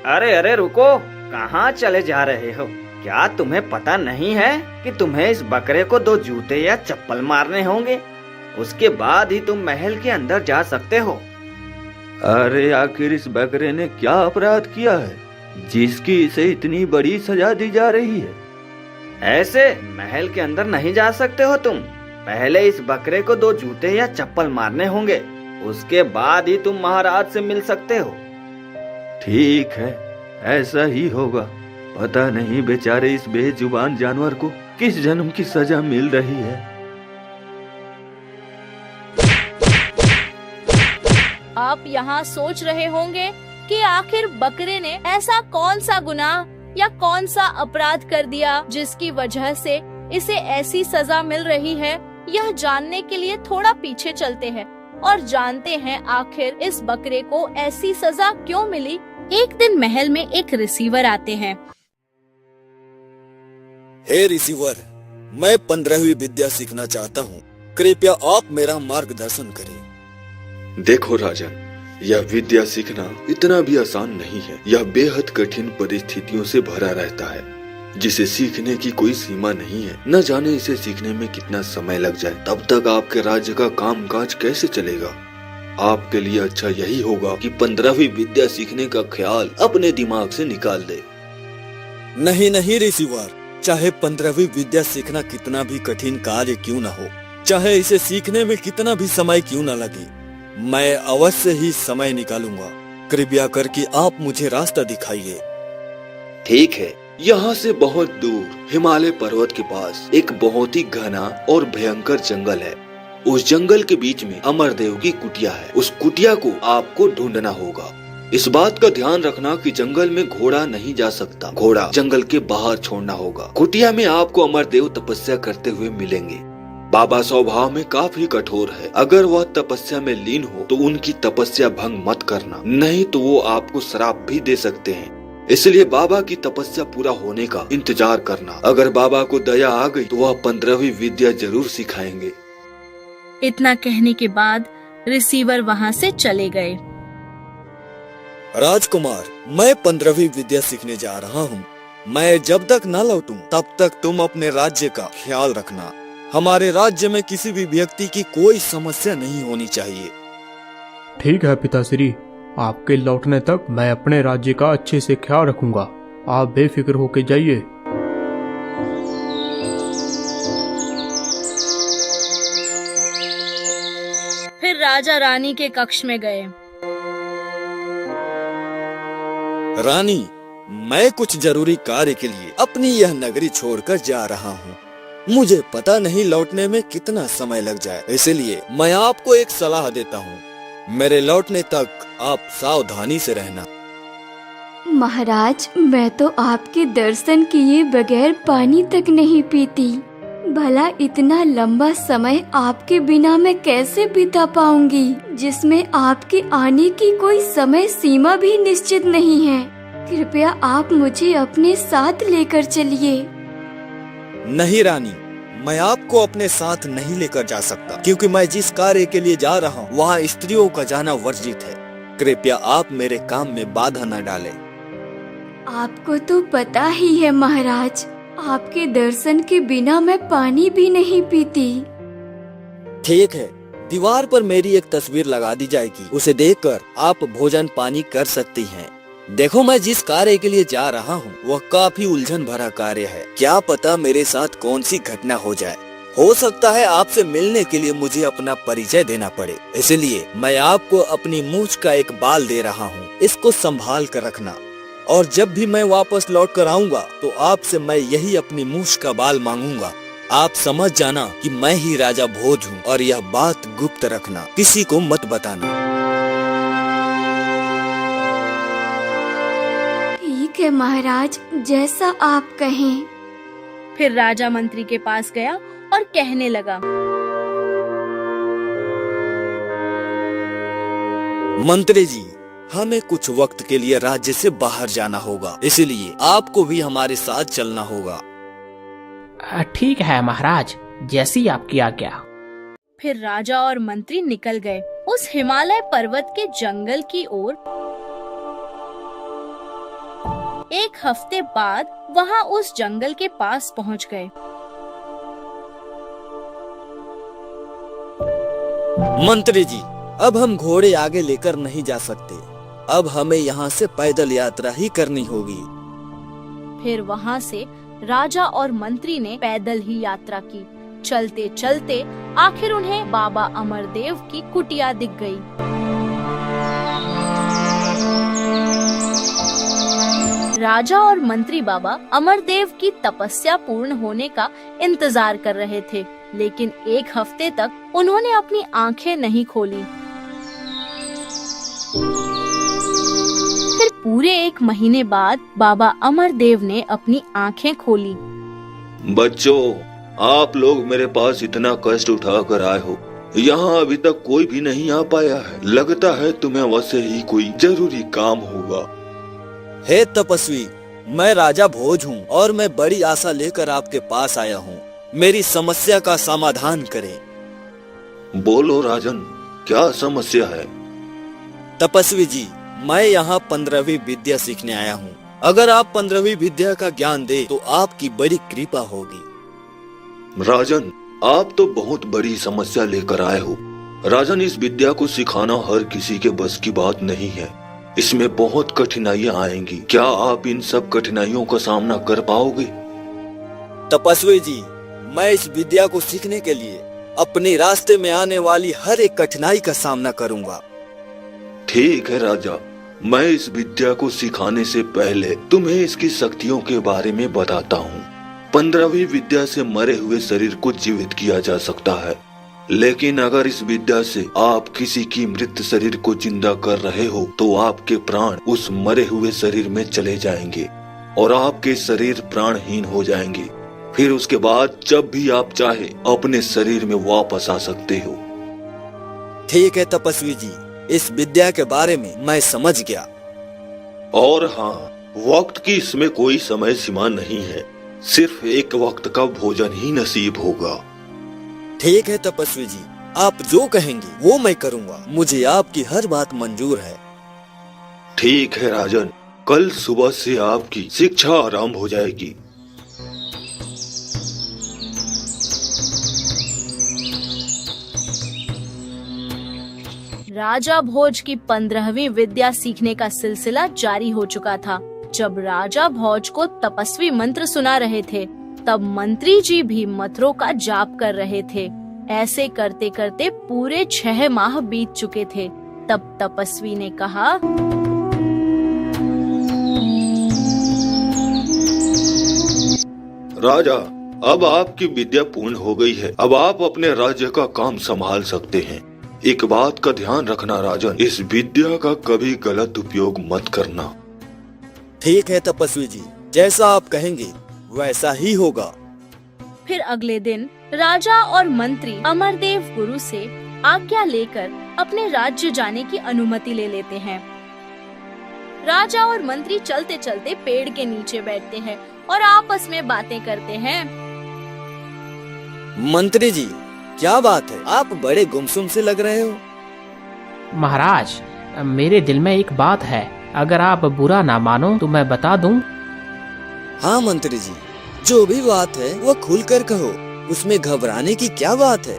अरे अरे रुको, कहाँ चले जा रहे हो? क्या तुम्हें पता नहीं है कि तुम्हें इस बकरे को 2 जूते या चप्पल मारने होंगे, उसके बाद ही तुम महल के अंदर जा सकते हो। अरे आखिर इस बकरे ने क्या अपराध किया है जिसकी इसे इतनी बड़ी सजा दी जा रही है? ऐसे महल के अंदर नहीं जा सकते हो तुम। पहले इस बकरे को 2 जूते या चप्पल मारने होंगे, उसके बाद ही तुम महाराज से मिल सकते हो। ठीक है, ऐसा ही होगा। पता नहीं बेचारे इस बेजुबान जानवर को किस जन्म की सजा मिल रही है। आप यहाँ सोच रहे होंगे कि आखिर बकरे ने ऐसा कौन सा गुनाह या कौन सा अपराध कर दिया जिसकी वजह से इसे ऐसी सजा मिल रही है। यह जानने के लिए थोड़ा पीछे चलते हैं और जानते हैं आखिर इस बकरे को ऐसी सजा क्यों मिली। एक दिन महल में एक रिसीवर आते हैं। हे रिसीवर, मैं 15वीं विद्या सीखना चाहता हूँ, कृपया आप मेरा मार्गदर्शन करें। देखो राजन, यह विद्या सीखना इतना भी आसान नहीं है। यह बेहद कठिन परिस्थितियों से भरा रहता है, जिसे सीखने की कोई सीमा नहीं है। न जाने इसे सीखने में कितना समय लग जाए। तब तक आपके राज्य का कामकाज कैसे चलेगा? आपके लिए अच्छा यही होगा कि 15वीं विद्या सीखने का ख्याल अपने दिमाग से निकाल दे। नहीं नहीं रिसीवर, चाहे 15वीं विद्या सीखना कितना भी कठिन कार्य क्यों न हो, चाहे इसे सीखने में कितना भी समय क्यों न लगे, मैं अवश्य ही समय निकालूंगा। कृपया करके आप मुझे रास्ता दिखाइए। ठीक है, यहाँ से बहुत दूर हिमालय पर्वत के पास एक बहुत ही घना और भयंकर जंगल है। उस जंगल के बीच में अमरदेव की कुटिया है। उस कुटिया को आपको ढूंढना होगा। इस बात का ध्यान रखना कि जंगल में घोड़ा नहीं जा सकता। घोड़ा जंगल के बाहर छोड़ना होगा। कुटिया में आपको अमरदेव तपस्या करते हुए मिलेंगे। बाबा स्वभाव में काफी कठोर है। अगर वह तपस्या में लीन हो तो उनकी तपस्या भंग मत करना, नहीं तो वो आपको श्राप भी दे सकते हैं। इसलिए बाबा की तपस्या पूरा होने का इंतजार करना। अगर बाबा को दया आ गई तो वह 15वीं विद्या जरूर सिखाएंगे। इतना कहने के बाद रिसीवर वहाँ से चले गए। राजकुमार, मैं 15वीं विद्या सीखने जा रहा हूँ। मैं जब तक न लौटूं तब तक तुम अपने राज्य का ख्याल रखना। हमारे राज्य में किसी भी व्यक्ति की कोई समस्या नहीं होनी चाहिए। ठीक है पिताश्री, आपके लौटने तक मैं अपने राज्य का अच्छे से ख्याल रखूंगा। आप बेफिक्र होकर जाइए। फिर राजा रानी के कक्ष में गए। रानी, मैं कुछ जरूरी कार्य के लिए अपनी यह नगरी छोड़कर जा रहा हूँ। मुझे पता नहीं लौटने में कितना समय लग जाए, इसलिए मैं आपको एक सलाह देता हूँ। मेरे लौटने तक आप सावधानी से रहना। महाराज, मैं तो आपके दर्शन किए बगैर पानी तक नहीं पीती। भला इतना लंबा समय आपके बिना मैं कैसे बिता पाऊंगी, जिसमें आपके आने की कोई समय सीमा भी निश्चित नहीं है। कृपया आप मुझे अपने साथ लेकर चलिए। नहीं रानी, मैं आपको अपने साथ नहीं लेकर जा सकता, क्योंकि मैं जिस कार्य के लिए जा रहा हूँ वहाँ स्त्रियों का जाना वर्जित है। कृपया आप मेरे काम में बाधा न डालें। आपको तो पता ही है महाराज, आपके दर्शन के बिना मैं पानी भी नहीं पीती। ठीक है, दीवार पर मेरी एक तस्वीर लगा दी जाएगी। उसे देखकर आप भोजन पानी कर सकती हैं। देखो, मैं जिस कार्य के लिए जा रहा हूँ वह काफी उलझन भरा कार्य है। क्या पता मेरे साथ कौन सी घटना हो जाए। हो सकता है आपसे मिलने के लिए मुझे अपना परिचय देना पड़े। इसलिए मैं आपको अपनी मूंछ का एक बाल दे रहा हूँ। इसको संभाल कर रखना, और जब भी मैं वापस लौट कर आऊंगा तो आपसे मैं यही अपनी मूंछ का बाल मांगूंगा। आप समझ जाना कि मैं ही राजा भोज हूँ, और यह बात गुप्त रखना, किसी को मत बताना। ठीक है महाराज, जैसा आप कहें। फिर राजा मंत्री के पास गया और कहने लगा, मंत्री जी, हमें कुछ वक्त के लिए राज्य से बाहर जाना होगा, इसलिए आपको भी हमारे साथ चलना होगा। ठीक है महाराज, जैसी आपकी आज्ञा। फिर राजा और मंत्री निकल गए उस हिमालय पर्वत के जंगल की ओर। एक हफ्ते बाद वहाँ उस जंगल के पास पहुँच गए। मंत्री जी, अब हम घोड़े आगे लेकर नहीं जा सकते। अब हमें यहाँ से पैदल यात्रा ही करनी होगी। फिर वहाँ से राजा और मंत्री ने पैदल ही यात्रा की। चलते चलते आखिर उन्हें बाबा अमरदेव की कुटिया दिख गई। राजा और मंत्री बाबा अमरदेव की तपस्या पूर्ण होने का इंतजार कर रहे थे, लेकिन एक हफ्ते तक उन्होंने अपनी आंखें नहीं खोली। फिर पूरे 1 महीने बाद बाबा अमरदेव ने अपनी आंखें खोली। बच्चों, आप लोग मेरे पास इतना कष्ट उठा कर आए हो, यहाँ अभी तक कोई भी नहीं आ पाया है। लगता है तुम्हें अवश्य ही कोई जरूरी काम होगा। हे तपस्वी, मैं राजा भोज हूँ और मैं बड़ी आशा लेकर आपके पास आया हूँ। मेरी समस्या का समाधान करें। बोलो राजन, क्या समस्या है? तपस्वी जी, मैं यहाँ 15वीं विद्या सीखने आया हूँ। अगर आप 15वीं विद्या का ज्ञान दे तो आपकी बड़ी कृपा होगी। राजन, आप तो बहुत बड़ी समस्या लेकर आए हो। राजन, इस विद्या को सिखाना हर किसी के बस की बात नहीं है। इसमें बहुत कठिनाइयाँ आएंगी। क्या आप इन सब कठिनाइयों का सामना कर पाओगे? तपस्वी जी, मैं इस विद्या को सीखने के लिए अपने रास्ते में आने वाली हर एक कठिनाई का सामना करूंगा। ठीक है राजा, मैं इस विद्या को सिखाने से पहले तुम्हें इसकी शक्तियों के बारे में बताता हूँ। 15वीं विद्या से मरे हुए शरीर को जीवित किया जा सकता है, लेकिन अगर इस विद्या से आप किसी की मृत शरीर को जिंदा कर रहे हो तो आपके प्राण उस मरे हुए शरीर में चले जाएंगे और आपके शरीर प्राणहीन हो जाएंगे। फिर उसके बाद जब भी आप चाहे अपने शरीर में वापस आ सकते हो। ठीक है तपस्वी जी, इस विद्या के बारे में मैं समझ गया। और हाँ, वक्त की इसमें कोई समय सीमा नहीं है। सिर्फ एक वक्त का भोजन ही नसीब होगा। ठीक है तपस्वी जी, आप जो कहेंगे वो मैं करूंगा। मुझे आपकी हर बात मंजूर है। ठीक है राजन, कल सुबह से आपकी शिक्षा आरंभ हो जाएगी। राजा भोज की 15वीं विद्या सीखने का सिलसिला जारी हो चुका था। जब राजा भोज को तपस्वी मंत्र सुना रहे थे, तब मंत्री जी भी मंत्रों का जाप कर रहे थे। ऐसे करते करते पूरे 6 माह बीत चुके थे। तब तपस्वी ने कहा, राजा, अब आपकी विद्या पूर्ण हो गई है। अब आप अपने राज्य का काम संभाल सकते हैं। एक बात का ध्यान रखना राजन, इस विद्या का कभी गलत उपयोग मत करना। ठीक है तपस्वी जी, जैसा आप कहेंगे वैसा ही होगा। फिर अगले दिन राजा और मंत्री अमरदेव गुरु से आज्ञा लेकर अपने राज्य जाने की अनुमति ले लेते हैं। राजा और मंत्री चलते चलते पेड़ के नीचे बैठते हैं और आपस में बातें करते हैं। मंत्री जी, क्या बात है? आप बड़े गुमसुम से लग रहे हो। महाराज, मेरे दिल में एक बात है, अगर आप बुरा ना मानो तो मैं बता दूं। हाँ मंत्री जी, जो भी बात है वो खुलकर कहो, उसमें घबराने की क्या बात है।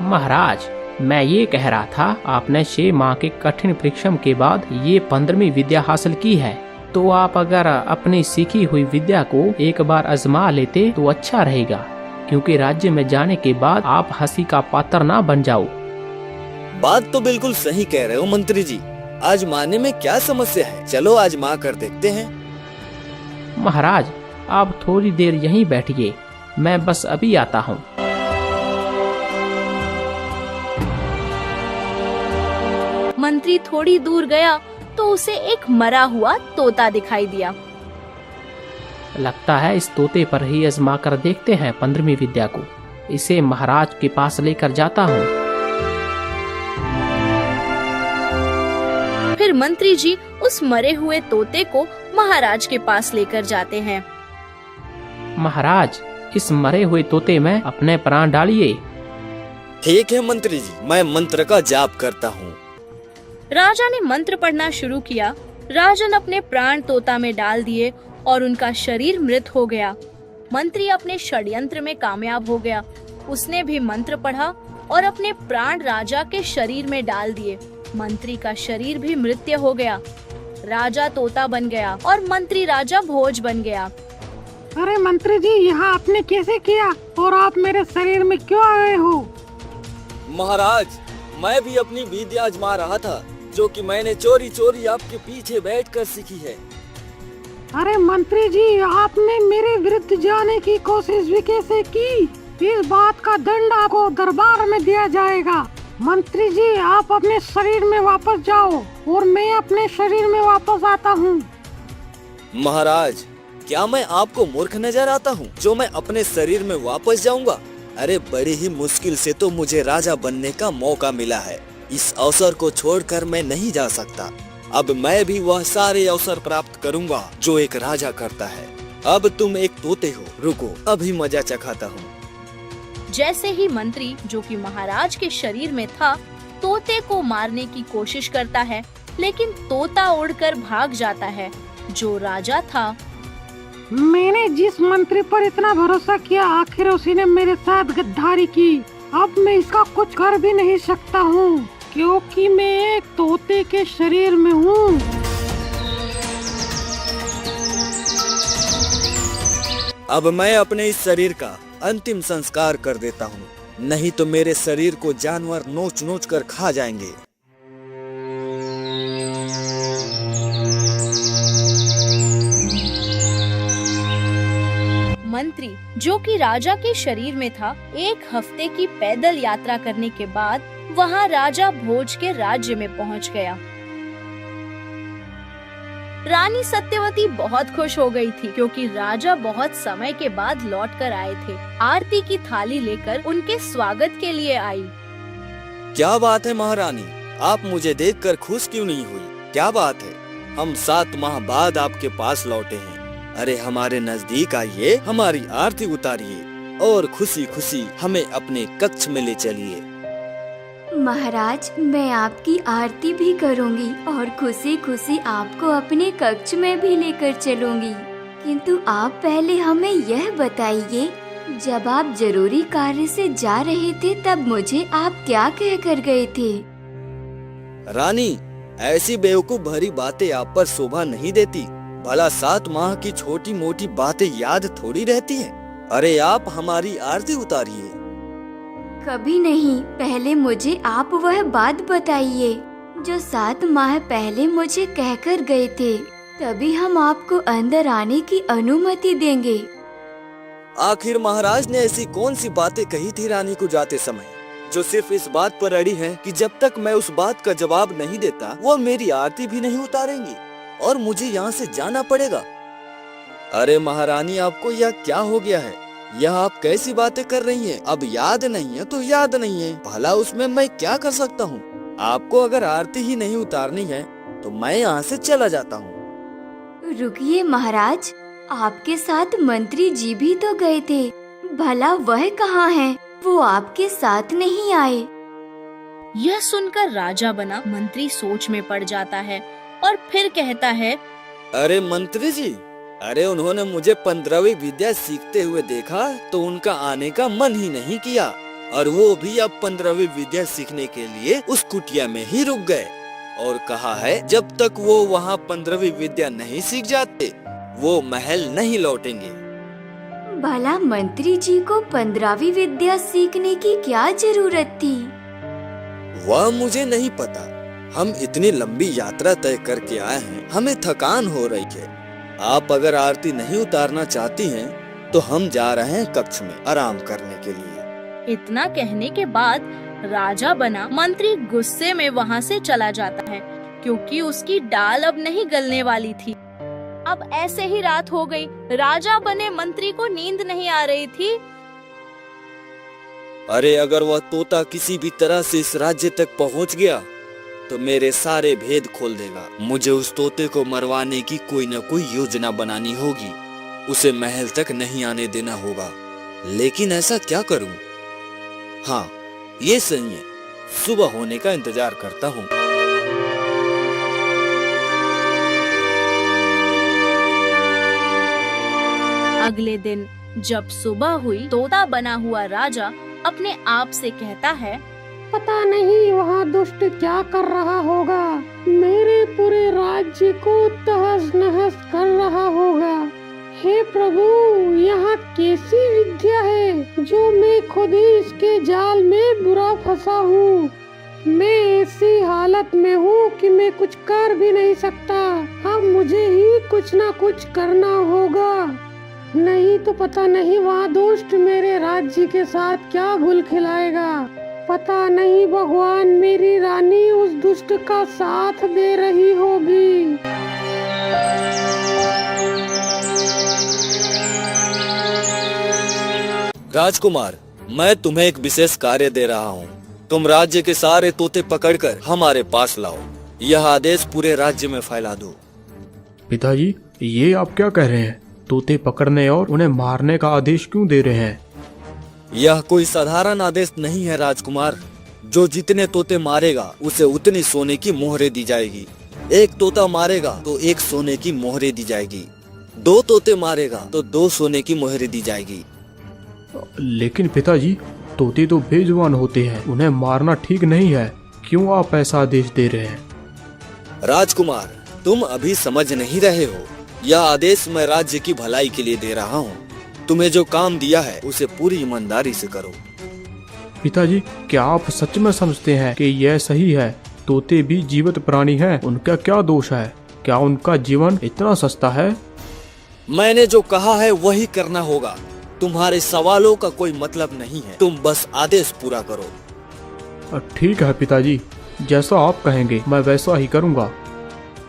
महाराज, मैं ये कह रहा था, आपने 6 माह के कठिन परिश्रम के बाद ये 15वीं विद्या हासिल की है, तो आप अगर अपनी सीखी हुई विद्या को एक बार आजमा लेते तो अच्छा रहेगा, क्योंकि राज्य में जाने के बाद आप हंसी का पात्र ना बन जाओ। बात तो बिल्कुल सही कह रहे हो मंत्री जी, आजमाने में क्या समस्या है? चलो आजमा कर देखते हैं। महाराज, आप थोड़ी देर यहीं बैठिए, मैं बस अभी आता हूँ। मंत्री थोड़ी दूर गया तो उसे एक मरा हुआ तोता दिखाई दिया। लगता है इस तोते पर ही आजमा कर देखते हैं 15वीं विद्या को। इसे महाराज के पास लेकर जाता हूँ। फिर मंत्री जी उस मरे हुए तोते को महाराज के पास लेकर जाते हैं। महाराज, इस मरे हुए तोते में अपने प्राण डालिए। ठीक है मंत्री जी, मैं मंत्र का जाप करता हूँ। राजा ने मंत्र पढ़ना शुरू किया राजन अपने प्राण तोता में डाल दिए और उनका शरीर मृत हो गया। मंत्री अपने षड्यंत्र में कामयाब हो गया। उसने भी मंत्र पढ़ा और अपने प्राण राजा के शरीर में डाल दिए। मंत्री का शरीर भी मृत्य हो गया। राजा तोता बन गया और मंत्री राजा भोज बन गया। अरे मंत्री जी, यहाँ आपने कैसे किया और आप मेरे शरीर में क्यों आए हो? महाराज, मैं भी अपनी विद्या आजमा रहा था, जो कि मैंने चोरी चोरी आपके पीछे बैठकर सीखी है। अरे मंत्री जी, आपने मेरे विरुद्ध जाने की कोशिश भी कैसे की? इस बात का दंड आपको दरबार में दिया जाएगा। मंत्री जी, आप अपने शरीर में वापस जाओ और मैं अपने शरीर में वापस आता हूँ। महाराज, क्या मैं आपको मूर्ख नजर आता हूँ जो मैं अपने शरीर में वापस जाऊंगा? अरे बड़ी ही मुश्किल से तो मुझे राजा बनने का मौका मिला है। इस अवसर को छोड़कर मैं नहीं जा सकता। अब मैं भी वह सारे अवसर प्राप्त करूंगा जो एक राजा करता है। अब तुम एक तोते हो, रुको अभी मजा चखाता हूँ। जैसे ही मंत्री, जो कि महाराज के शरीर में था, तोते को मारने की कोशिश करता है, लेकिन तोता उड़कर भाग जाता है जो राजा था। मैंने जिस मंत्री पर इतना भरोसा किया, आखिर उसी ने मेरे साथ गद्दारी की। अब मैं इसका कुछ कर भी नहीं सकता हूँ, क्योंकि मैं एक तोते के शरीर में हूँ। अब मैं अपने इस शरीर का अंतिम संस्कार कर देता हूँ, नहीं तो मेरे शरीर को जानवर नोच नोच कर खा जाएंगे। मंत्री, जो कि राजा के शरीर में था, 1 हफ्ते की पैदल यात्रा करने के बाद वहाँ राजा भोज के राज्य में पहुँच गया। रानी सत्यवती बहुत खुश हो गई थी, क्योंकि राजा बहुत समय के बाद लौट कर आए थे। आरती की थाली लेकर उनके स्वागत के लिए आई। क्या बात है महारानी, आप मुझे देखकर खुश क्यों नहीं हुई? क्या बात है? हम 7 माह बाद आपके पास लौटे हैं। अरे हमारे नजदीक आइए, हमारी आरती उतारिए और खुशी खुशी हमें अपने कक्ष में ले चलिए। महाराज, मैं आपकी आरती भी करूंगी और खुशी खुशी आपको अपने कक्ष में भी लेकर चलूंगी। किंतु आप पहले हमें यह बताइए, जब आप जरूरी कार्य से जा रहे थे तब मुझे आप क्या कहकर गए थे? रानी, ऐसी बेवकूफ भरी बातें आप पर शोभा नहीं देती। भला 7 माह की छोटी मोटी बातें याद थोड़ी रहती हैं। अरे आप हमारी आरती उतारिए। कभी नहीं, पहले मुझे आप वह बात बताइए जो 7 माह पहले मुझे कहकर गए थे, तभी हम आपको अंदर आने की अनुमति देंगे। आखिर महाराज ने ऐसी कौन सी बातें कही थी रानी को जाते समय, जो सिर्फ इस बात पर अड़ी है कि जब तक मैं उस बात का जवाब नहीं देता वो मेरी आरती भी नहीं उतारेंगी और मुझे यहाँ से जाना पड़ेगा। अरे महारानी, आपको यह क्या हो गया है? यह आप कैसी बातें कर रही हैं? अब याद नहीं है तो याद नहीं है, भला उसमें मैं क्या कर सकता हूँ? आपको अगर आरती ही नहीं उतारनी है तो मैं यहाँ से चला जाता हूँ। रुकिए महाराज, आपके साथ मंत्री जी भी तो गए थे, भला वह कहाँ हैं? वो आपके साथ नहीं आए। यह सुनकर राजा बना मंत्री सोच में पड़ जाता है और फिर कहता है, अरे मंत्री जी, अरे उन्होंने मुझे 15वीं विद्या सीखते हुए देखा तो उनका आने का मन ही नहीं किया, और वो भी अब 15वीं विद्या सीखने के लिए उस कुटिया में ही रुक गए और कहा है जब तक वो वहाँ 15वीं विद्या नहीं सीख जाते वो महल नहीं लौटेंगे। भला मंत्री जी को 15वीं विद्या सीखने की क्या जरूरत थी? वह मुझे नहीं पता। हम इतनी लंबी यात्रा तय करके आए हैं, हमें थकान हो रही है। आप अगर आरती नहीं उतारना चाहती हैं, तो हम जा रहे हैं कक्ष में आराम करने के लिए। इतना कहने के बाद राजा बना मंत्री गुस्से में वहाँ से चला जाता है, क्योंकि उसकी डाल अब नहीं गलने वाली थी। अब ऐसे ही रात हो गई। राजा बने मंत्री को नींद नहीं आ रही थी। अरे अगर वह तोता किसी भी तरह से इस राज्य तक पहुँच गया तो मेरे सारे भेद खोल देगा। मुझे उस तोते को मरवाने की कोई न कोई योजना बनानी होगी। उसे महल तक नहीं आने देना होगा। लेकिन ऐसा क्या करूं? हाँ, ये सही है। सुबह होने का इंतजार करता हूँ। अगले दिन जब सुबह हुई, तोता बना हुआ राजा अपने आप से कहता है, पता नहीं वहाँ दुष्ट क्या कर रहा होगा, मेरे पूरे राज्य को तहस नहस कर रहा होगा। हे प्रभु, यहाँ कैसी विद्या है जो मैं खुद ही इसके जाल में बुरा फंसा हूँ। मैं ऐसी हालत में हूँ कि मैं कुछ कर भी नहीं सकता। अब मुझे ही कुछ ना कुछ करना होगा, नहीं तो पता नहीं वहाँ दुष्ट मेरे राज्य के साथ क्या गुल खिलाएगा। पता नहीं भगवान मेरी रानी उस दुष्ट का साथ दे रही होगी। राजकुमार, मैं तुम्हें एक विशेष कार्य दे रहा हूँ। तुम राज्य के सारे तोते पकड़कर हमारे पास लाओ। यह आदेश पूरे राज्य में फैला दो। पिताजी, ये आप क्या कह रहे हैं? तोते पकड़ने और उन्हें मारने का आदेश क्यों दे रहे हैं? यह कोई साधारण आदेश नहीं है राजकुमार। जो जितने तोते मारेगा उसे उतनी सोने की मोहरें दी जाएगी। एक तोता मारेगा तो एक सोने की मोहरें दी जाएगी। 2 तोते मारेगा तो 2 सोने की मोहरें दी जाएगी। लेकिन पिताजी, तोते तो बेजुबान होते हैं, उन्हें मारना ठीक नहीं है। क्यों आप ऐसा आदेश दे रहे हैं? राजकुमार, तुम अभी समझ नहीं रहे हो। यह आदेश मैं राज्य की भलाई के लिए दे रहा हूँ। तुम्हें जो काम दिया है उसे पूरी ईमानदारी से करो। पिताजी, क्या आप सच में समझते हैं कि यह सही है? तोते भी जीवित प्राणी हैं, उनका क्या दोष है? क्या उनका जीवन इतना सस्ता है? मैंने जो कहा है वही करना होगा। तुम्हारे सवालों का कोई मतलब नहीं है, तुम बस आदेश पूरा करो। ठीक है पिताजी, जैसा आप कहेंगे मैं वैसा ही करूँगा।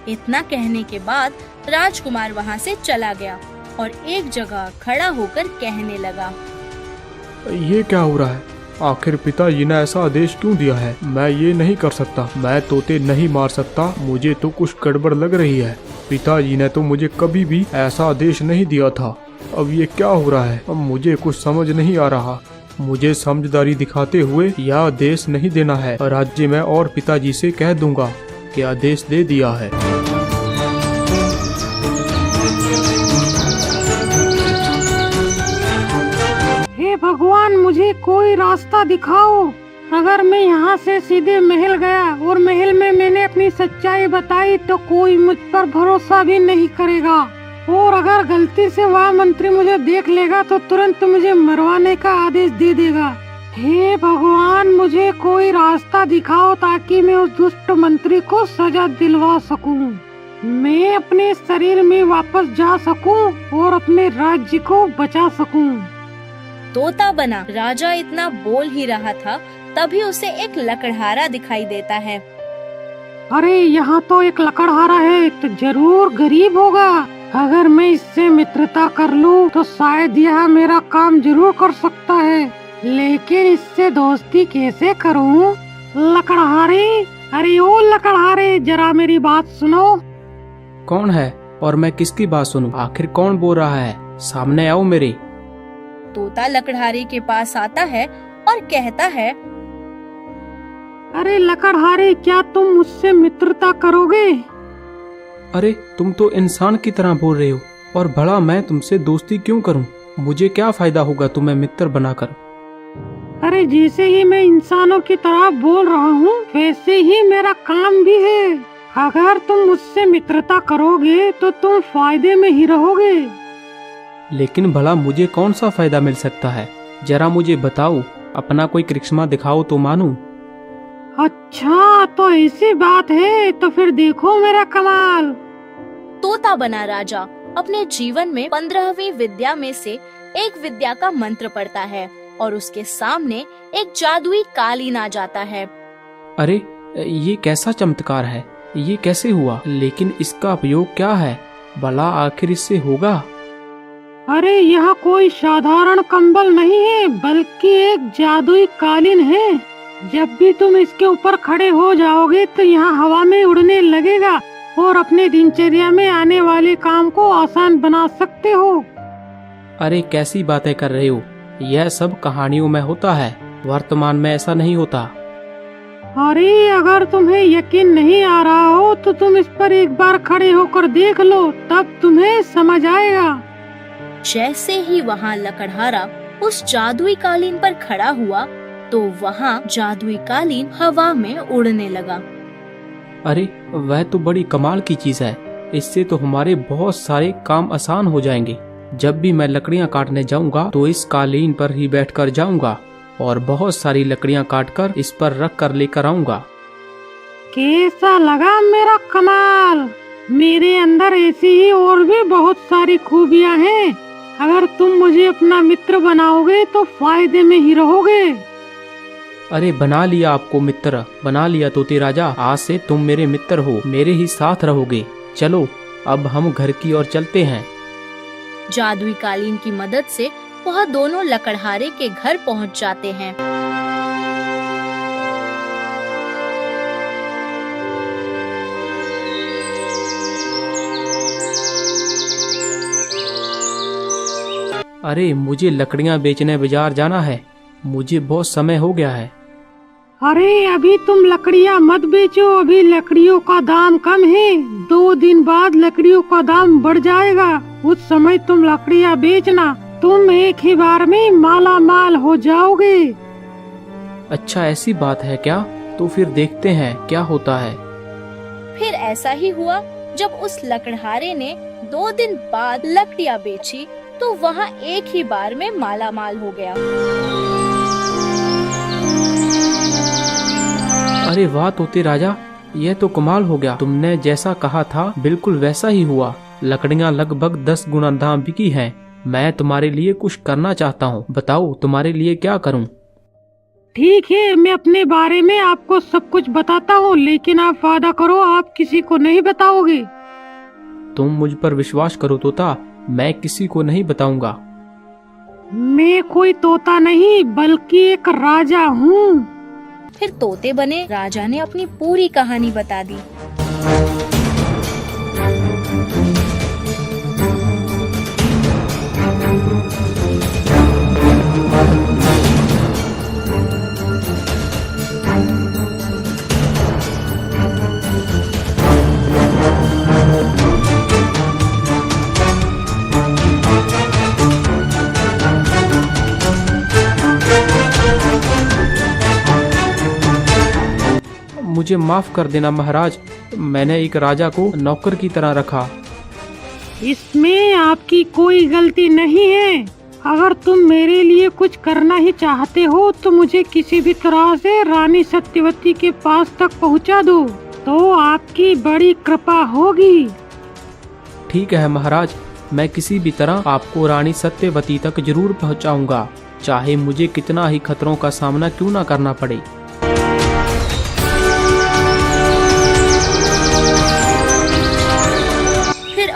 इतना कहने के बाद राजकुमार वहाँ से चला गया और एक जगह खड़ा होकर कहने लगा, ये क्या हो रहा है? आखिर पिताजी ने ऐसा आदेश क्यों दिया है? मैं ये नहीं कर सकता, मैं तोते नहीं मार सकता। मुझे तो कुछ गड़बड़ लग रही है। पिताजी ने तो मुझे कभी भी ऐसा आदेश नहीं दिया था। अब ये क्या हो रहा है? अब मुझे कुछ समझ नहीं आ रहा। मुझे समझदारी दिखाते हुए यह आदेश नहीं देना है। राज्य में और पिताजी से कह दूंगा कि आदेश दे दिया है। हे भगवान, मुझे कोई रास्ता दिखाओ। अगर मैं यहाँ से सीधे महल गया और महल में मैंने अपनी सच्चाई बताई तो कोई मुझ पर भरोसा भी नहीं करेगा, और अगर गलती से वह मंत्री मुझे देख लेगा तो तुरंत मुझे मरवाने का आदेश दे देगा। हे भगवान, मुझे कोई रास्ता दिखाओ ताकि मैं उस दुष्ट मंत्री को सजा दिलवा सकूं। मैं अपने शरीर में वापस जा सकूं और अपने राज्य को बचा सकूं। तोता बना राजा इतना बोल ही रहा था, तभी उसे एक लकड़हारा दिखाई देता है। अरे, यहाँ तो एक लकड़हारा है, तो जरूर गरीब होगा। अगर मैं इससे मित्रता कर लूं तो शायद यह मेरा काम जरूर कर सकता है, लेकिन इससे दोस्ती कैसे करूं? लकड़हारे, अरे ओ लकड़हारे, जरा मेरी बात सुनो। कौन है और मैं किसकी बात सुनूं? आखिर कौन बोल रहा है? सामने आओ मेरे। तोता लकड़हारे के पास आता है और कहता है, अरे लकड़हारे, क्या तुम मुझसे मित्रता करोगे? अरे, तुम तो इंसान की तरह बोल रहे हो, और भला मैं तुमसे दोस्ती क्यों करूं? मुझे क्या फायदा होगा तुम्हें मित्र बनाकर? अरे, जैसे ही मैं इंसानों की तरह बोल रहा हूँ वैसे ही मेरा काम भी है। अगर तुम मुझसे मित्रता करोगे तो तुम फायदे में ही रहोगे। लेकिन भला मुझे कौन सा फायदा मिल सकता है? जरा मुझे बताओ, अपना कोई करिश्मा दिखाओ तो मानूं। अच्छा, तो ऐसी बात है, तो फिर देखो मेरा कमाल। तोता बना राजा अपने जीवन में 15वीं विद्या में से एक विद्या का मंत्र पढ़ता है और उसके सामने एक जादुई कालीन आ जाता है। अरे, ये कैसा चमत्कार है? ये कैसे हुआ? लेकिन इसका उपयोग क्या है? भला आखिर इससे होगा? अरे, यह कोई साधारण कंबल नहीं है, बल्कि एक जादुई कालीन है। जब भी तुम इसके ऊपर खड़े हो जाओगे तो यहाँ हवा में उड़ने लगेगा और अपने दिनचर्या में आने वाले काम को आसान बना सकते हो। अरे, कैसी बातें कर रहे हो? यह सब कहानियों में होता है, वर्तमान में ऐसा नहीं होता। अरे, अगर तुम्हें यकीन नहीं आ रहा हो तो तुम इस पर एक बार खड़े होकर देख लो, तब तुम्हें समझ आएगा। जैसे ही वहाँ लकड़हारा उस जादुई कालीन पर खड़ा हुआ तो वहाँ जादुई कालीन हवा में उड़ने लगा। अरे वह तो बड़ी कमाल की चीज है। इससे तो हमारे बहुत सारे काम आसान हो जाएंगे। जब भी मैं लकड़ियाँ काटने जाऊंगा तो इस कालीन पर ही बैठकर जाऊंगा और बहुत सारी लकड़ियाँ काटकर इस पर रख कर लेकर आऊंगा। कैसा लगा मेरा कमाल? मेरे अंदर ऐसी ही और भी बहुत सारी खूबियाँ हैं। अगर तुम मुझे अपना मित्र बनाओगे तो फायदे में ही रहोगे। अरे बना लिया आपको मित्र, बना लिया तोते राजा। आज से तुम मेरे मित्र हो, मेरे ही साथ रहोगे। चलो अब हम घर की ओर चलते हैं। जादुई कालीन की मदद से वह दोनों लकड़हारे के घर पहुंच जाते हैं। अरे मुझे लकड़ियाँ बेचने बाजार जाना है, मुझे बहुत समय हो गया है। अरे अभी तुम लकड़ियाँ मत बेचो, अभी लकड़ियों का दाम कम है। 2 दिन बाद लकड़ियों का दाम बढ़ जाएगा, उस समय तुम लकड़ियाँ बेचना। तुम एक ही बार में माला माल हो जाओगे। अच्छा ऐसी बात है क्या? तो फिर देखते हैं क्या होता है। फिर ऐसा ही हुआ। जब उस लकड़हारे ने 2 दिन बाद लकड़ियाँ बेची तो वहाँ एक ही बार में माला माल हो गया। अरे वाह तोते राजा, यह तो कमाल हो गया। तुमने जैसा कहा था बिल्कुल वैसा ही हुआ। लकड़ियाँ लगभग 10 गुना दाम बिकी हैं। मैं तुम्हारे लिए कुछ करना चाहता हूँ, बताओ तुम्हारे लिए क्या करूँ? ठीक है, मैं अपने बारे में आपको सब कुछ बताता हूँ, लेकिन आप वादा करो आप किसी को नहीं बताओगे। तुम मुझ पर विश्वास करो तोता, मैं किसी को नहीं बताऊंगा। मैं कोई तोता नहीं बल्कि एक राजा हूँ। फिर तोते बने राजा ने अपनी पूरी कहानी बता दी। मुझे माफ कर देना महाराज, मैंने एक राजा को नौकर की तरह रखा। इसमें आपकी कोई गलती नहीं है। अगर तुम मेरे लिए कुछ करना ही चाहते हो तो मुझे किसी भी तरह से रानी सत्यवती के पास तक पहुंचा दो, तो आपकी बड़ी कृपा होगी। ठीक है महाराज, मैं किसी भी तरह आपको रानी सत्यवती तक जरूर पहुंचाऊंगा, चाहे मुझे कितना ही खतरों का सामना क्यों ना करना पड़े।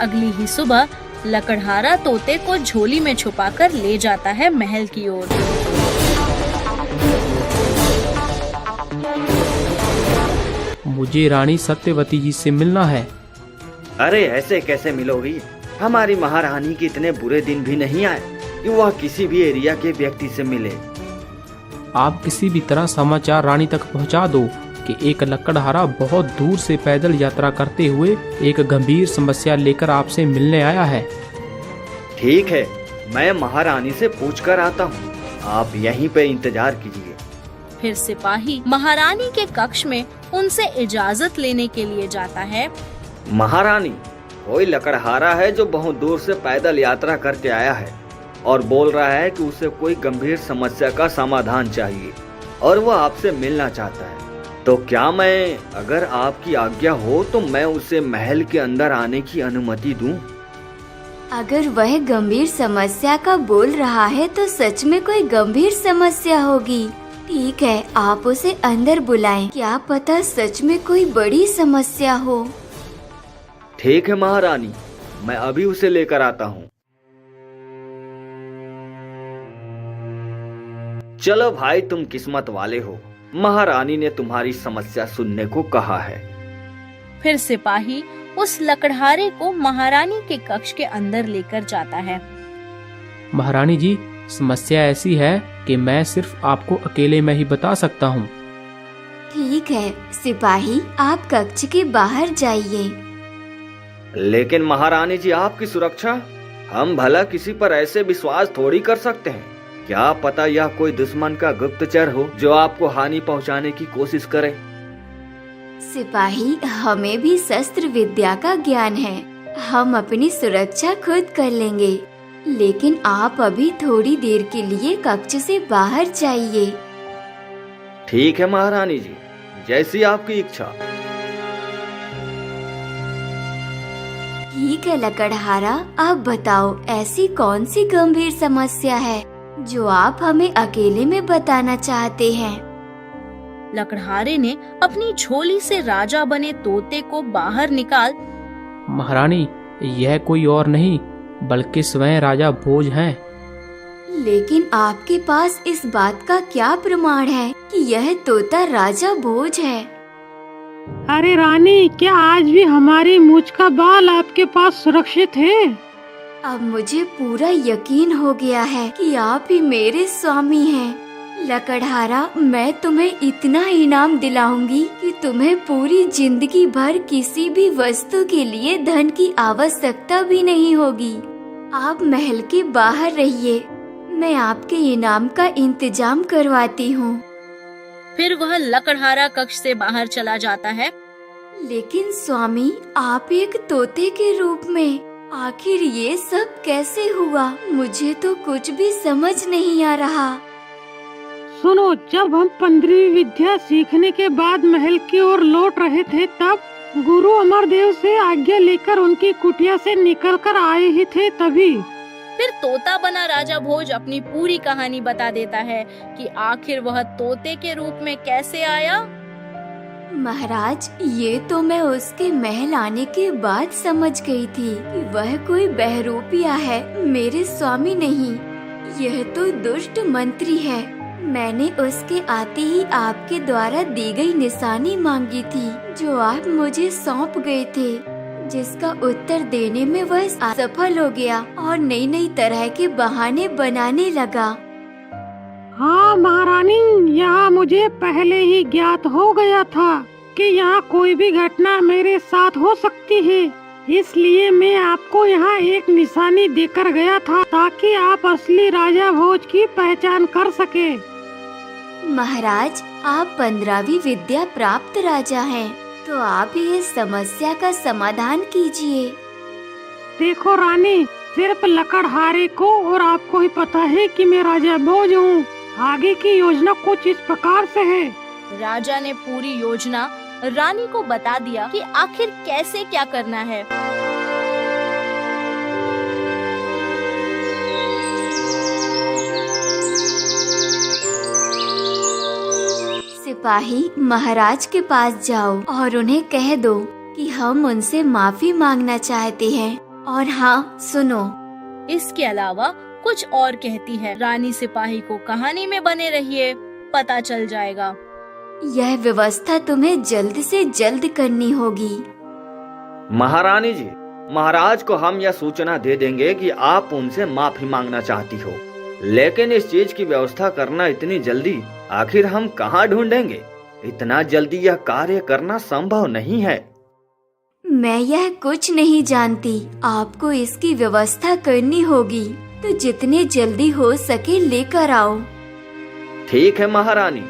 अगली ही सुबह लकड़हारा तोते को झोली में छुपाकर ले जाता है महल की ओर। मुझे रानी सत्यवती जी से मिलना है। अरे ऐसे कैसे मिलोगी? हमारी महारानी के इतने बुरे दिन भी नहीं आए कि वह किसी भी एरिया के व्यक्ति से मिले। आप किसी भी तरह समाचार रानी तक पहुंचा दो कि एक लकड़हारा बहुत दूर से पैदल यात्रा करते हुए एक गंभीर समस्या लेकर आपसे मिलने आया है। ठीक है, मैं महारानी से पूछ कर आता हूँ, आप यहीं पे इंतजार कीजिए। फिर सिपाही महारानी के कक्ष में उनसे इजाजत लेने के लिए जाता है। महारानी, कोई लकड़हारा है जो बहुत दूर से पैदल यात्रा करके आया है और बोल रहा है कि उसे कोई गंभीर समस्या का समाधान चाहिए और वह आपसे मिलना चाहता है। तो क्या मैं, अगर आपकी आज्ञा हो, तो मैं उसे महल के अंदर आने की अनुमति दूं? अगर वह गंभीर समस्या का बोल रहा है तो सच में कोई गंभीर समस्या होगी। ठीक है, आप उसे अंदर बुलाएं, क्या पता सच में कोई बड़ी समस्या हो। ठीक है महारानी, मैं अभी उसे लेकर आता हूँ। चलो भाई, तुम किस्मत वाले हो, महारानी ने तुम्हारी समस्या सुनने को कहा है। फिर सिपाही उस लकड़हारे को महारानी के कक्ष के अंदर लेकर जाता है। महारानी जी, समस्या ऐसी है कि मैं सिर्फ आपको अकेले में ही बता सकता हूँ। ठीक है सिपाही, आप कक्ष के बाहर जाइए। लेकिन महारानी जी, आपकी सुरक्षा, हम भला किसी पर ऐसे विश्वास थोड़ी कर सकते हैं। क्या पता यह कोई दुश्मन का गुप्तचर हो जो आपको हानि पहुंचाने की कोशिश करे। सिपाही, हमें भी शस्त्र विद्या का ज्ञान है। हम अपनी सुरक्षा खुद कर लेंगे, लेकिन आप अभी थोड़ी देर के लिए कक्ष से बाहर जाइए। ठीक है महारानी जी, जैसी आपकी इच्छा। ठीक है लकड़हारा, अब बताओ ऐसी कौन सी गंभीर समस्या है जो आप हमें अकेले में बताना चाहते हैं। लकड़हारे ने अपनी झोली से राजा बने तोते को बाहर निकाल, महारानी, यह कोई और नहीं बल्कि स्वयं राजा भोज हैं। लेकिन आपके पास इस बात का क्या प्रमाण है कि यह तोता राजा भोज है? अरे रानी, क्या आज भी हमारी मूंछ का बाल आपके पास सुरक्षित है? अब मुझे पूरा यकीन हो गया है कि आप ही मेरे स्वामी हैं। लकड़हारा, मैं तुम्हें इतना इनाम दिलाऊंगी कि तुम्हें पूरी जिंदगी भर किसी भी वस्तु के लिए धन की आवश्यकता भी नहीं होगी। आप महल के बाहर रहिए, मैं आपके इनाम का इंतजाम करवाती हूँ। फिर वह लकड़हारा कक्ष से बाहर चला जाता है। लेकिन स्वामी, आप एक तोते के रूप में, आखिर ये सब कैसे हुआ? मुझे तो कुछ भी समझ नहीं आ रहा। सुनो, जब हम 15वीं विद्या सीखने के बाद महल की ओर लौट रहे थे, तब गुरु अमरदेव से आज्ञा लेकर उनकी कुटिया से निकलकर आए ही थे। तभी फिर तोता बना राजा भोज अपनी पूरी कहानी बता देता है कि आखिर वह तोते के रूप में कैसे आया। महाराज, ये तो मैं उसके महल आने के बाद समझ गई थी कि वह कोई बहरूपिया है, मेरे स्वामी नहीं। यह तो दुष्ट मंत्री है। मैंने उसके आते ही आपके द्वारा दी गई निशानी मांगी थी जो आप मुझे सौंप गए थे, जिसका उत्तर देने में वह असफल हो गया और नई नई तरह के बहाने बनाने लगा। हाँ महारानी, यहाँ मुझे पहले ही ज्ञात हो गया था कि यहाँ कोई भी घटना मेरे साथ हो सकती है, इसलिए मैं आपको यहाँ एक निशानी देकर गया था ताकि आप असली राजा भोज की पहचान कर सके। महाराज, आप 15वीं विद्या प्राप्त राजा हैं, तो आप ही इस समस्या का समाधान कीजिए। देखो रानी, सिर्फ लकड़हारे को और आपको ही पता है कि मैं राजा भोज हूँ। आगे की योजना कुछ इस प्रकार से है। राजा ने पूरी योजना रानी को बता दिया कि आखिर कैसे क्या करना है। सिपाही, महाराज के पास जाओ और उन्हें कह दो कि हम उनसे माफी मांगना चाहते हैं। और हाँ सुनो, इसके अलावा कुछ और कहती है। रानी सिपाही को कहानी में बने रहिए, पता चल जाएगा। यह व्यवस्था तुम्हें जल्द से जल्द करनी होगी। महारानी जी, महाराज को हम यह सूचना दे देंगे कि आप उनसे माफी मांगना चाहती हो, लेकिन इस चीज की व्यवस्था करना इतनी जल्दी आखिर हम कहाँ ढूंढेंगे? इतना जल्दी यह कार्य करना संभव नहीं है। मैं यह कुछ नहीं जानती, आपको इसकी व्यवस्था करनी होगी, तो जितने जल्दी हो सके लेकर आओ। ठीक है महारानी,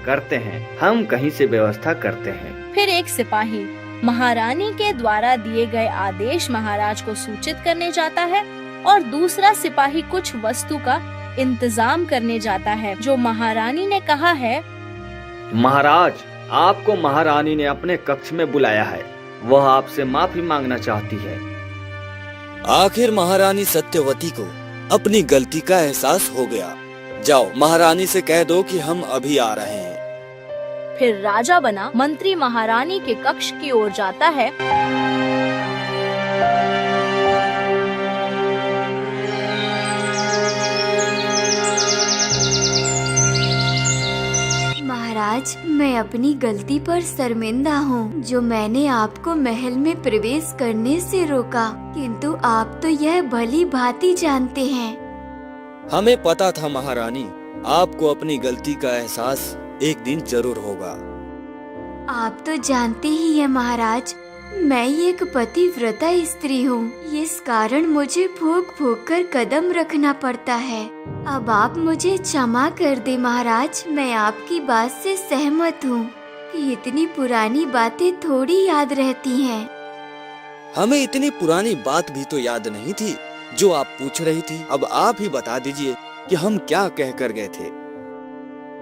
करते हैं, हम कहीं से व्यवस्था करते हैं। फिर एक सिपाही महारानी के द्वारा दिए गए आदेश महाराज को सूचित करने जाता है और दूसरा सिपाही कुछ वस्तु का इंतजाम करने जाता है जो महारानी ने कहा है। महाराज, आपको महारानी ने अपने कक्ष में बुलाया है, वह आपसे माफी मांगना चाहती है। आखिर महारानी सत्यवती को अपनी गलती का एहसास हो गया। जाओ, महारानी से कह दो कि हम अभी आ रहे हैं। फिर राजा बना मंत्री महारानी के कक्ष की ओर जाता है। महाराज, मैं अपनी गलती पर शर्मिंदा हूँ जो मैंने आपको महल में प्रवेश करने से रोका, किंतु आप तो यह भली भांति जानते हैं। हमें पता था महारानी, आपको अपनी गलती का एहसास एक दिन जरूर होगा। आप तो जानते ही हैं महाराज, मैं एक पतिव्रता स्त्री हूँ, इस कारण मुझे फूंक फूंक कर कदम रखना पड़ता है। अब आप मुझे क्षमा कर दे महाराज, मैं आपकी बात से सहमत हूँ कि इतनी पुरानी बातें थोड़ी याद रहती हैं। हमें इतनी पुरानी बात भी तो याद नहीं थी जो आप पूछ रही थी। अब आप ही बता दीजिए कि हम क्या कह कर गए थे।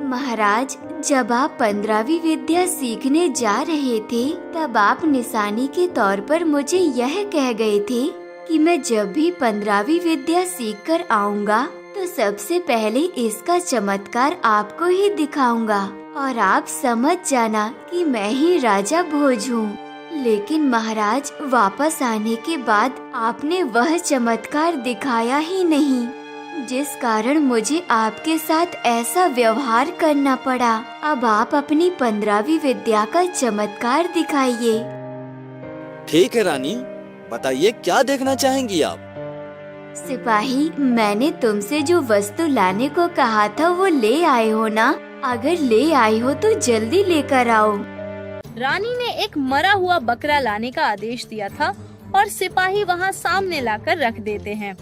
महाराज, जब आप 15वीं विद्या सीखने जा रहे थे तब आप निशानी के तौर पर मुझे यह कह गए थे कि मैं जब भी 15वीं विद्या सीख कर आऊँगा तो सबसे पहले इसका चमत्कार आपको ही दिखाऊंगा और आप समझ जाना कि मैं ही राजा भोज हूँ। लेकिन महाराज, वापस आने के बाद आपने वह चमत्कार दिखाया ही नहीं, जिस कारण मुझे आपके साथ ऐसा व्यवहार करना पड़ा। अब आप अपनी 15वीं विद्या का चमत्कार दिखाइए। ठीक है रानी, बताइए क्या देखना चाहेंगी आप? सिपाही, मैंने तुमसे जो वस्तु लाने को कहा था वो ले आए हो ना? अगर ले आए हो तो जल्दी लेकर आओ। रानी ने एक मरा हुआ बकरा लाने का आदेश दिया था और सिपाही वहाँ सामने लाकर रख देते हैं।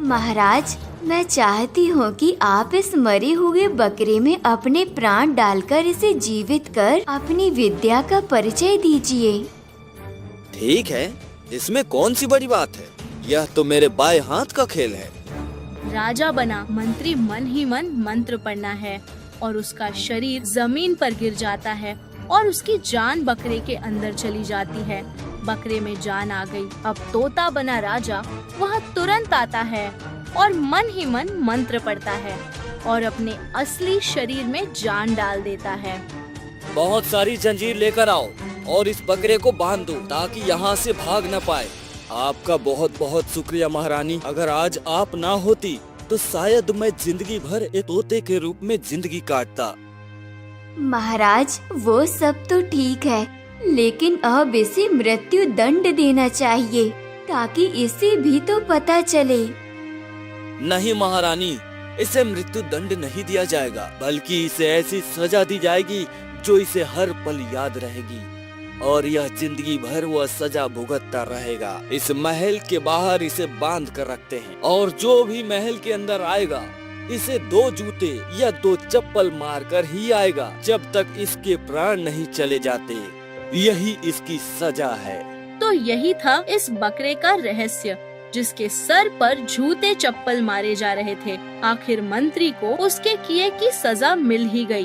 महाराज, मैं चाहती हूँ कि आप इस मरे हुए बकरे में अपने प्राण डालकर इसे जीवित कर अपनी विद्या का परिचय दीजिए। ठीक है, इसमें कौन सी बड़ी बात है, यह तो मेरे बाएं हाथ का खेल है। राजा बना मंत्री मन ही मन मंत्र पढ़ना है और उसका शरीर जमीन पर गिर जाता है और उसकी जान बकरे के अंदर चली जाती है। बकरे में जान आ गई। अब तोता बना राजा वह तुरंत आता है और मन ही मन मंत्र पढ़ता है और अपने असली शरीर में जान डाल देता है। बहुत सारी जंजीर लेकर आओ और इस बकरे को बांध दो ताकि यहाँ से भाग न पाए। आपका बहुत बहुत शुक्रिया महारानी, अगर आज आप ना होती तो शायद मैं जिंदगी भर एक तोते के रूप में जिंदगी काटता। महाराज, वो सब तो ठीक है, लेकिन अब इसे मृत्यु दंड देना चाहिए ताकि इसे भी तो पता चले। नहीं महारानी, इसे मृत्यु दंड नहीं दिया जाएगा, बल्कि इसे ऐसी सजा दी जाएगी जो इसे हर पल याद रहेगी और यह जिंदगी भर वह सजा भुगतता रहेगा। इस महल के बाहर इसे बांध कर रखते हैं और जो भी महल के अंदर आएगा इसे 2 जूते या 2 चप्पल मारकर ही आएगा जब तक इसके प्राण नहीं चले जाते। यही इसकी सजा है। तो यही था इस बकरे का रहस्य, जिसके सर पर जूते चप्पल मारे जा रहे थे। आखिर मंत्री को उसके किए की सजा मिल ही गई।